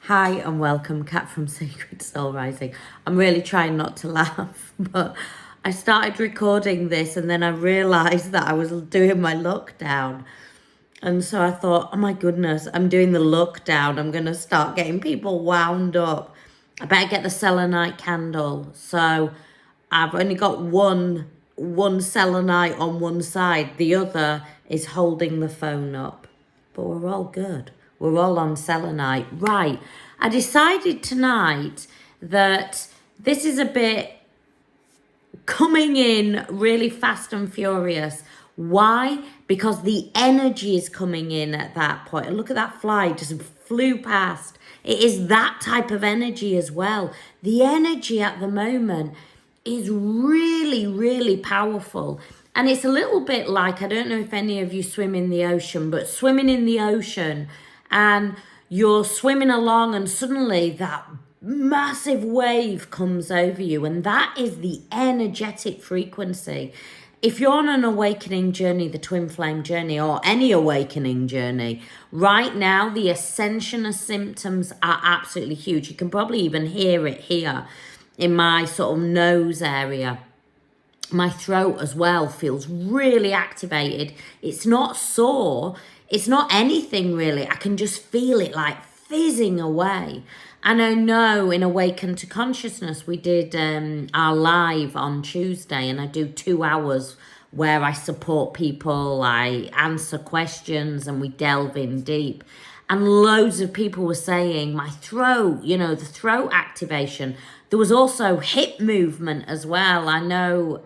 Hi and welcome, Kat from Sacred Soul Rising. I'm really trying not to laugh, but I started recording this and then I realised that I was doing my lockdown. And so I thought, oh my goodness, I'm doing the lockdown. I'm going to start getting people wound up. I better get the selenite candle. So I've only got one selenite on one side. The other is holding the phone up. But we're all good. We're all on selenite. Right. I decided tonight that this is a bit coming in really fast and furious. Why? Because the energy is coming in at that point. And look at that fly, just flew past. It is that type of energy as well. The energy at the moment is really, really powerful. And it's a little bit like, I don't know if any of you swim in the ocean, but swimming in the ocean and you're swimming along and suddenly that massive wave comes over you, and that is the energetic frequency. If you're on an awakening journey, the twin flame journey, or any awakening journey, right now the ascension of symptoms are absolutely huge. You can probably even hear it here in my sort of nose area. My throat as well feels really activated. It's not sore. It's not anything really. I can just feel it like fizzing away. And I know in Awaken to Consciousness, we did our live on Tuesday, and I do 2 hours where I support people, I answer questions, and we delve in deep. And loads of people were saying my throat, the throat activation. There was also hip movement as well. I know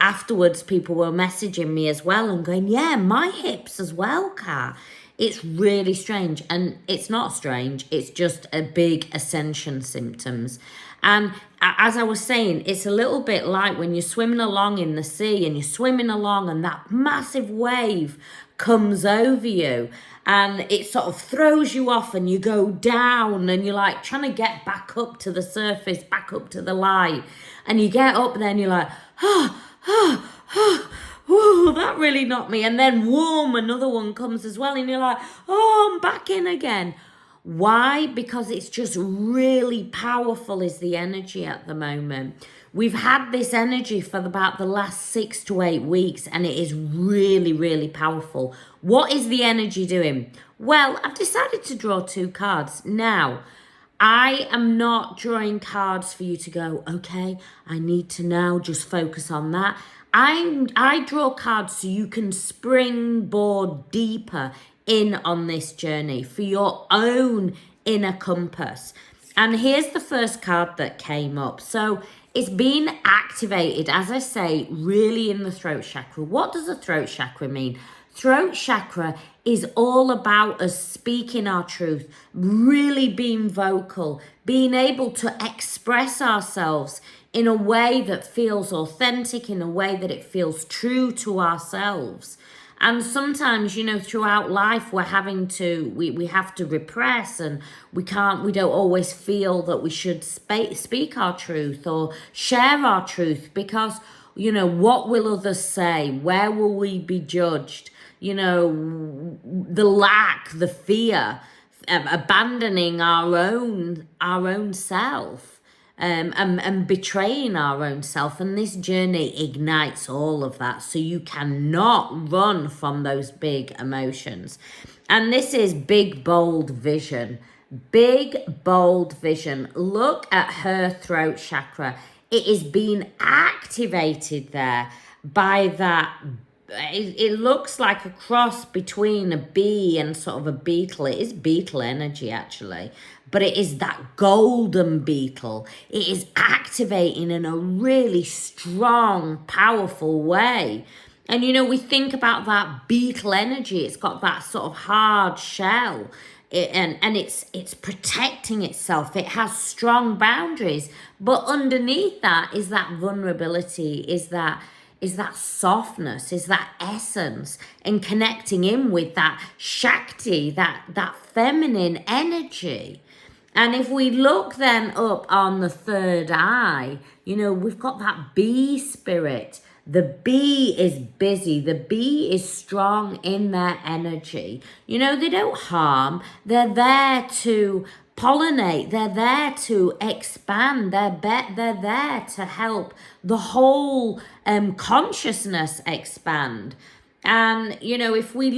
afterwards people were messaging me as well and going, yeah, my hips as well, Kat. It's really strange. And it's not strange. It's just a big ascension symptoms. And as I was saying, it's a little bit like when you're swimming along in the sea and you're swimming along and that massive wave comes over you and it sort of throws you off and you go down and you're like trying to get back up to the surface, back up to the light. And you get up there and you're like, oh, that really knocked me. And then whoom, another one comes as well. And you're like, oh, I'm back in again. Why? Because it's just really powerful is the energy at the moment. We've had this energy for about the last 6 to 8 weeks and it is really, really powerful. What is the energy doing? Well, I've decided to draw 2 cards. Now, I am not drawing cards for you to go, okay, I need to now just focus on that. I draw cards so you can springboard deeper in on this journey for your own inner compass. And here's the first card that came up. So it's been activated, as I say, really in the throat chakra. What does the throat chakra mean? Throat chakra is all about us speaking our truth, really being vocal, being able to express ourselves in a way that feels authentic, in a way that it feels true to ourselves. And sometimes, throughout life, we have to repress and we don't always feel that we should speak our truth or share our truth because, what will others say? Where will we be judged? The lack, the fear of abandoning our own self. And betraying our own self. And this journey ignites all of that. So you cannot run from those big emotions. And this is big, bold vision. Big, bold vision. Look at her throat chakra. It is being activated there by that. It looks like a cross between a bee and sort of a beetle. It is beetle energy, actually. But it is that golden beetle. It is activating in a really strong, powerful way. And, we think about that beetle energy. It's got that sort of hard shell. And it's protecting itself. It has strong boundaries. But underneath that is that vulnerability, is that softness, is that essence, and connecting in with that Shakti, that feminine energy. And if we look then up on the third eye, we've got that bee spirit. The bee is busy. The bee is strong in their energy. They don't harm. They're there to pollinate. They're there to expand. They're there to help the whole consciousness expand. And, you know, if we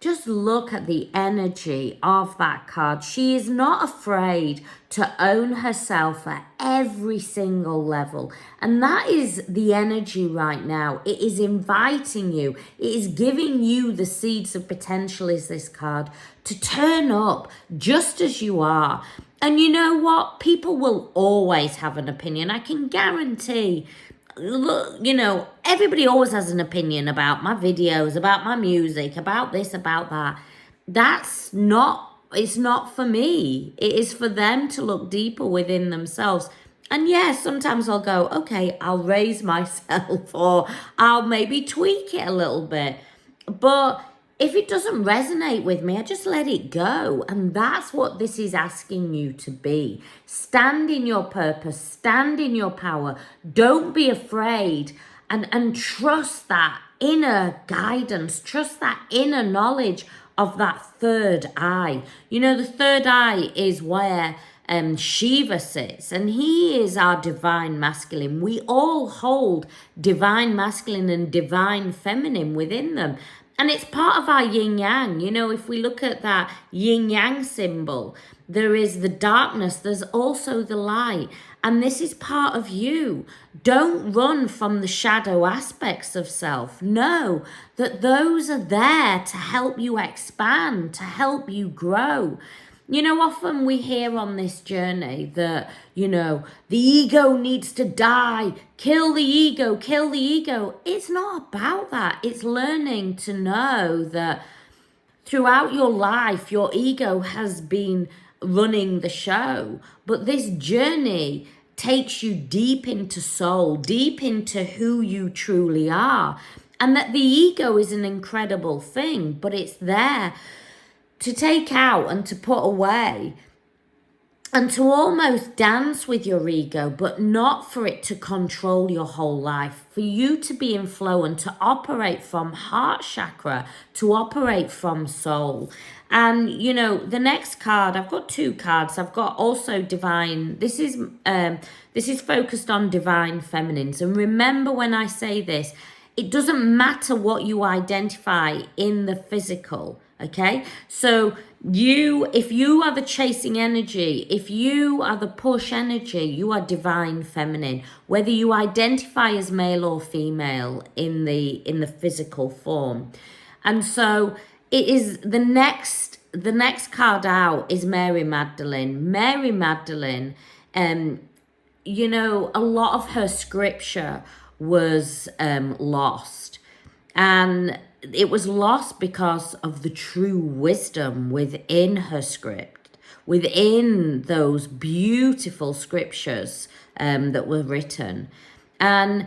just look at the energy of that card. She is not afraid to own herself at every single level. And that is the energy right now. It is inviting you. It is giving you the seeds of potential, is this card, to turn up just as you are. And you know what? People will always have an opinion. I can guarantee. Look, you know, everybody always has an opinion about my videos, about my music, about this, about that. It's not for me. It is for them to look deeper within themselves. And yes, sometimes I'll go, okay, I'll raise myself or I'll maybe tweak it a little bit. But if it doesn't resonate with me, I just let it go. And that's what this is asking you to be. Stand in your purpose, stand in your power. Don't be afraid, and trust that inner guidance, trust that inner knowledge of that third eye. You know, the third eye is where Shiva sits, and he is our divine masculine. We all hold divine masculine and divine feminine within them. And it's part of our yin yang. You know, if we look at that yin yang symbol, there is the darkness, there's also the light. And this is part of you. Don't run from the shadow aspects of self. Know that those are there to help you expand, to help you grow. You know, often we hear on this journey that, you know, the ego needs to die, kill the ego, kill the ego. It's not about that. It's learning to know that throughout your life, your ego has been running the show. But this journey takes you deep into soul, deep into who you truly are. And that the ego is an incredible thing, but it's there to take out and to put away and to almost dance with your ego, but not for it to control your whole life, for you to be in flow and to operate from heart chakra, to operate from soul. And, you know, the next card, I've got two cards. I've got also divine. This is focused on divine feminines. And remember when I say this, it doesn't matter what you identify in the physical. Okay, so if you are the chasing energy, if you are the push energy, you are divine feminine, whether you identify as male or female in the physical form. And so it is the next card out is Mary Magdalene. Mary Magdalene, you know, a lot of her scripture was lost, and it was lost because of the true wisdom within her script, within those beautiful scriptures that were written. And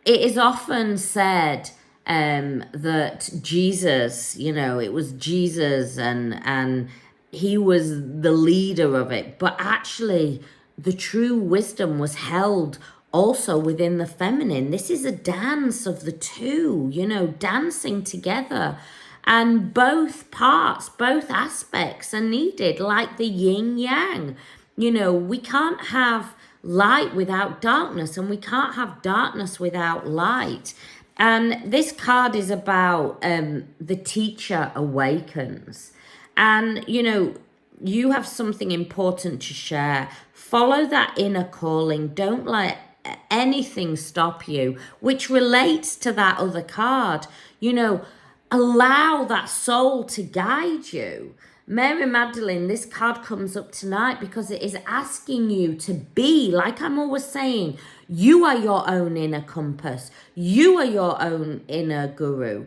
it is often said that Jesus, you know, it was Jesus and he was the leader of it. But actually, the true wisdom was held also within the feminine. This is a dance of the two, you know, dancing together. And both parts, both aspects are needed, like the yin yang. You know, we can't have light without darkness, and we can't have darkness without light. And this card is about the teacher awakens. And, you know, you have something important to share. Follow that inner calling. Don't let anything stop you, which relates to that other card. You know, allow that soul to guide you. Mary Magdalene, this card comes up tonight because it is asking you to be, like I'm always saying, you are your own inner compass. You are your own inner guru.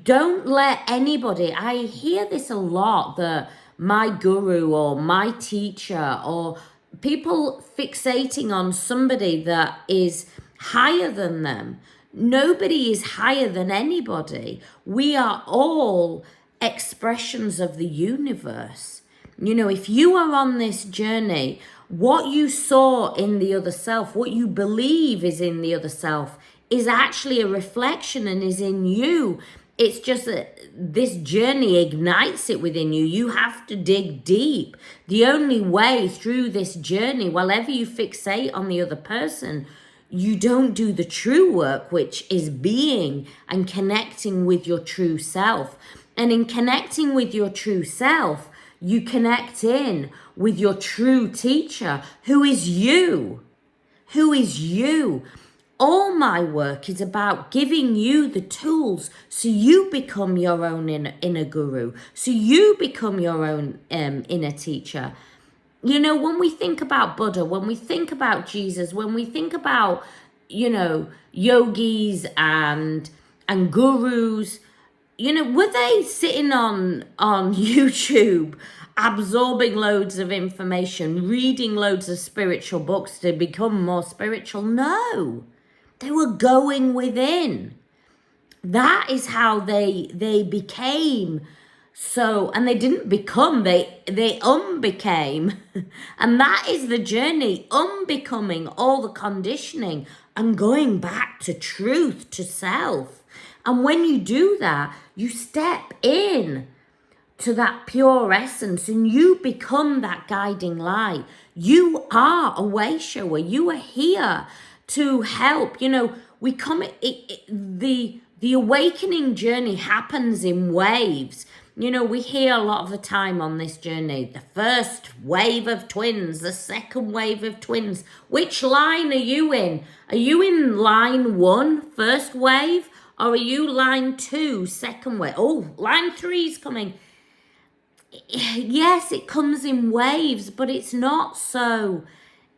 Don't let anybody, I hear this a lot, that my guru or my teacher or people fixating on somebody that is higher than them. Nobody is higher than anybody. We are all expressions of the universe. You know, if you are on this journey, what you saw in the other self, what you believe is in the other self, is actually a reflection and is in you. It's just that this journey ignites it within you. You have to dig deep. The only way through this journey, whenever you fixate on the other person, you don't do the true work, which is being and connecting with your true self. And in connecting with your true self, you connect in with your true teacher, who is you. Who is you? All my work is about giving you the tools so you become your own inner guru, so you become your own inner teacher. You know, when we think about Buddha, when we think about Jesus, when we think about, you know, yogis and gurus, you know, were they sitting on YouTube absorbing loads of information, reading loads of spiritual books to become more spiritual? No, they were going within. That is how they became so, and they didn't become, they unbecame. And that is the journey, unbecoming all the conditioning and going back to truth, to self. And when you do that, you step in to that pure essence and you become that guiding light. You are a way shower. You are here to help. You know, we come, the awakening journey happens in waves. You know, we hear a lot of the time on this journey, the first wave of twins, the second wave of twins. Which line are you in? Are you in line 1, first wave? Or are you line 2, second wave? Oh, line 3 is coming. Yes, it comes in waves, but it's not so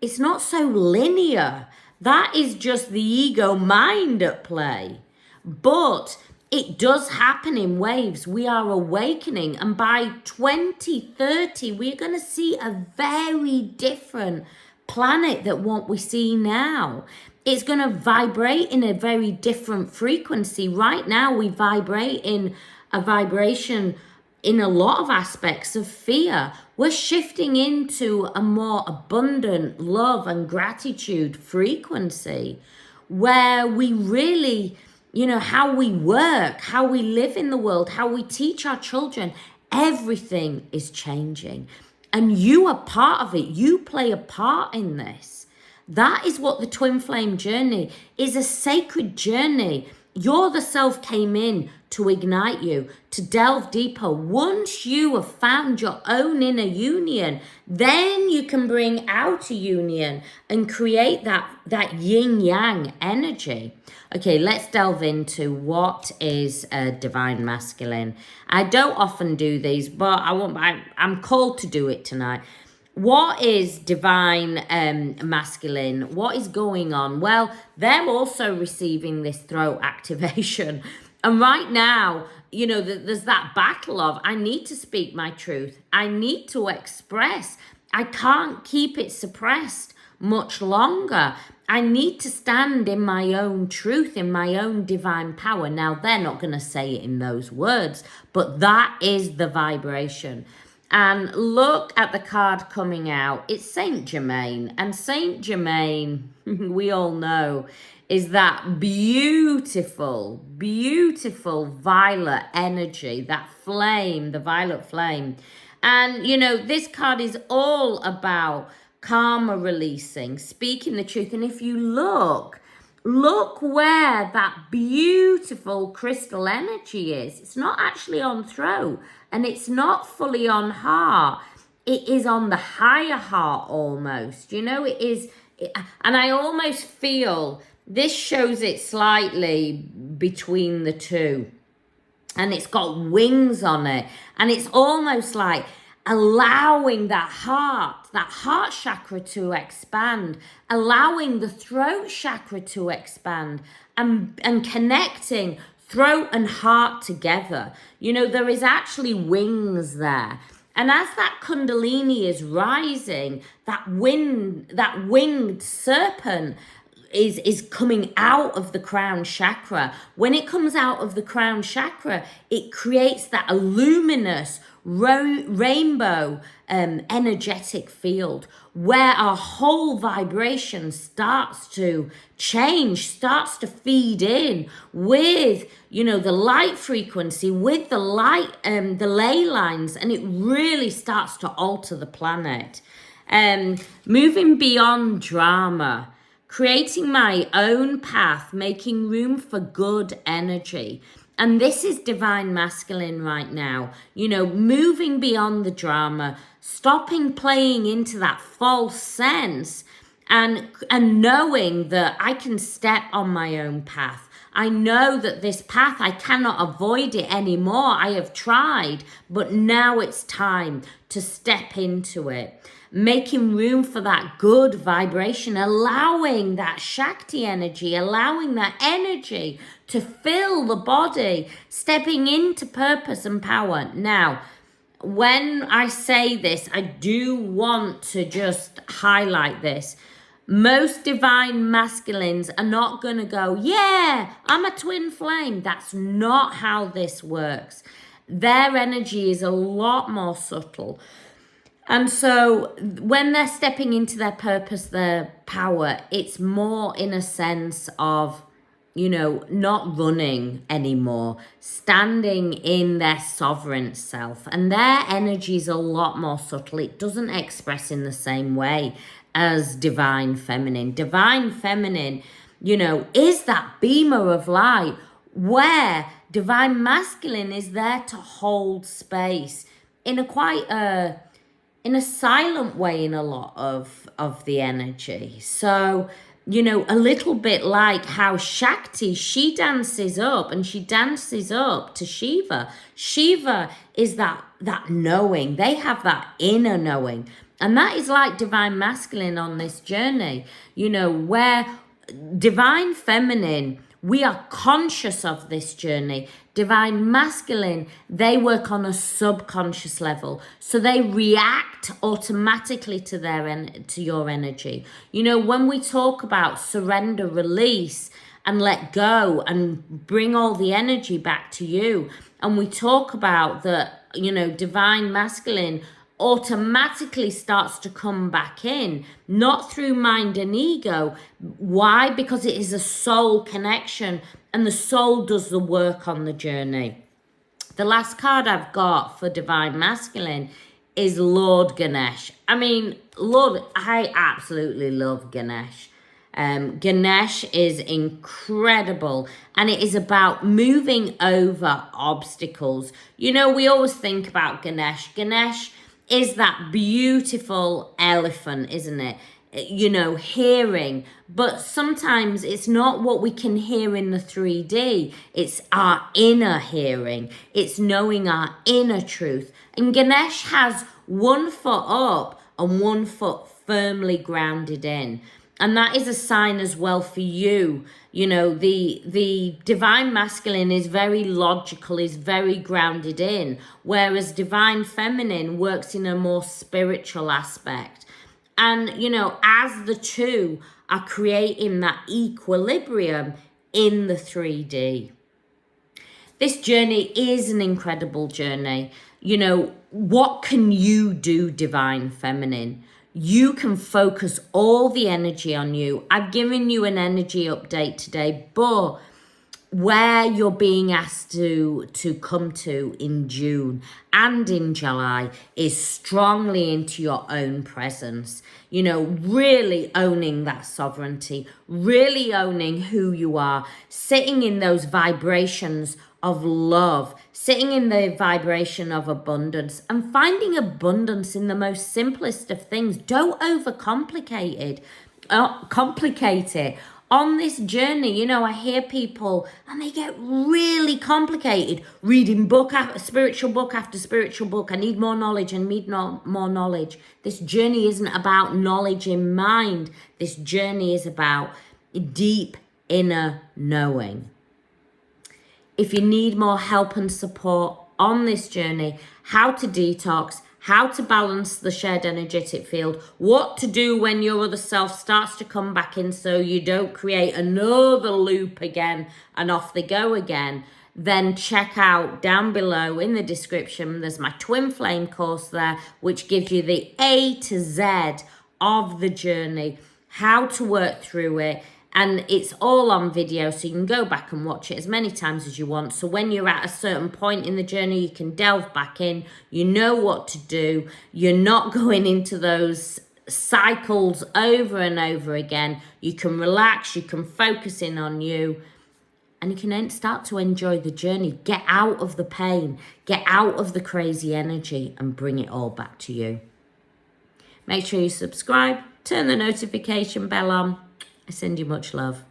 linear. That is just the ego mind at play. But it does happen in waves. We are awakening, and by 2030, we're going to see a very different planet than what we see now. It's going to vibrate in a very different frequency. Right now, we vibrate in a vibration in a lot of aspects of fear. We're shifting into a more abundant love and gratitude frequency where we really, you know, how we work, how we live in the world, how we teach our children, everything is changing. And you are part of it. You play a part in this. That is what the twin flame journey is, a sacred journey. You're the self came in to ignite you, to delve deeper. Once you have found your own inner union, then you can bring outer union and create that yin-yang energy. Okay, let's delve into what is a divine masculine. I don't often do these, but I'm called to do it tonight. What is divine masculine? What is going on? Well, they're also receiving this throat activation. And right now, you know, there's that battle of, I need to speak my truth. I need to express. I can't keep it suppressed much longer. I need to stand in my own truth, in my own divine power. Now, they're not going to say it in those words, but that is the vibration. And look at the card coming out. It's Saint Germain. And Saint Germain, we all know, is that beautiful, beautiful violet energy, that flame, the violet flame. And, you know, this card is all about karma releasing, speaking the truth. And if you look where that beautiful crystal energy is. It's not actually on throat and it's not fully on heart. It is on the higher heart almost, you know, it is. And I almost feel this shows it slightly between the two. And it's got wings on it. And it's almost like allowing that heart chakra to expand, allowing the throat chakra to expand, and connecting throat and heart together. You know, there is actually wings there. And as that kundalini is rising, that winged serpent is coming out of the crown chakra. When it comes out of the crown chakra, it creates that luminous, rainbow energetic field where our whole vibration starts to change, starts to feed in with, you know, the light frequency, with the light, the ley lines, and it really starts to alter the planet. Moving beyond drama, creating my own path, making room for good energy. And this is divine masculine right now. You know, moving beyond the drama, stopping playing into that false sense, and knowing that I can step on my own path. I know that this path, I cannot avoid it anymore. I have tried, but now it's time to step into it. Making room for that good vibration, allowing that Shakti energy, allowing that energy to fill the body, stepping into purpose and power. Now, when I say this, I do want to just highlight this. Most divine masculines are not going to go, yeah, I'm a twin flame. That's not how this works. Their energy is a lot more subtle. And so when they're stepping into their purpose, their power, it's more in a sense of, you know, not running anymore, standing in their sovereign self. And their energy is a lot more subtle. It doesn't express in the same way as divine feminine. Divine feminine, you know, is that beamer of light, where divine masculine is there to hold space in a quite in a silent way in a lot of the energy. So, you know, a little bit like how Shakti, she dances up and she dances up to Shiva. Shiva is that knowing. They have that inner knowing. And that is like divine masculine on this journey, you know, where divine feminine, we are conscious of this journey. Divine masculine, they work on a subconscious level. So they react automatically to your energy. You know, when we talk about surrender, release, and let go and bring all the energy back to you, and we talk about that, you know, divine masculine automatically starts to come back in, not through mind and ego. Why? Because it is a soul connection, and the soul does the work on the journey. The last card I've got for divine masculine is Lord Ganesh. I mean, I absolutely love Ganesh. Ganesh is incredible, and it is about moving over obstacles. You know, we always think about Ganesh. Ganesh is that beautiful elephant, isn't it? You know, hearing, but sometimes it's not what we can hear in the 3D. It's our inner hearing. It's knowing our inner truth. And Ganesh has 1 foot up and 1 foot firmly grounded in. And that is a sign as well for you. You know, the divine masculine is very logical, is very grounded in, whereas divine feminine works in a more spiritual aspect. And, you know, as the two are creating that equilibrium in the 3D. This journey is an incredible journey. You know, what can you do, divine feminine? You can focus all the energy on you. I've given you an energy update today, but where you're being asked to come to in June and in July is strongly into your own presence. You know, really owning that sovereignty, really owning who you are, sitting in those vibrations of love, sitting in the vibration of abundance, and finding abundance in the most simplest of things. Don't overcomplicate complicate it. On this journey, you know, I hear people and they get really complicated, reading spiritual book after spiritual book. I need more knowledge and need more knowledge. This journey isn't about knowledge in mind. This journey is about deep inner knowing. If you need more help and support on this journey, how to detox, how to balance the shared energetic field, what to do when your other self starts to come back in so you don't create another loop again and off they go again, then check out down below in the description. There's my twin flame course there, which gives you the A to Z of the journey, how to work through it. And it's all on video, so you can go back and watch it as many times as you want. So when you're at a certain point in the journey, you can delve back in. You know what to do. You're not going into those cycles over and over again. You can relax. You can focus in on you. And you can start to enjoy the journey. Get out of the pain. Get out of the crazy energy and bring it all back to you. Make sure you subscribe. Turn the notification bell on. I send you much love.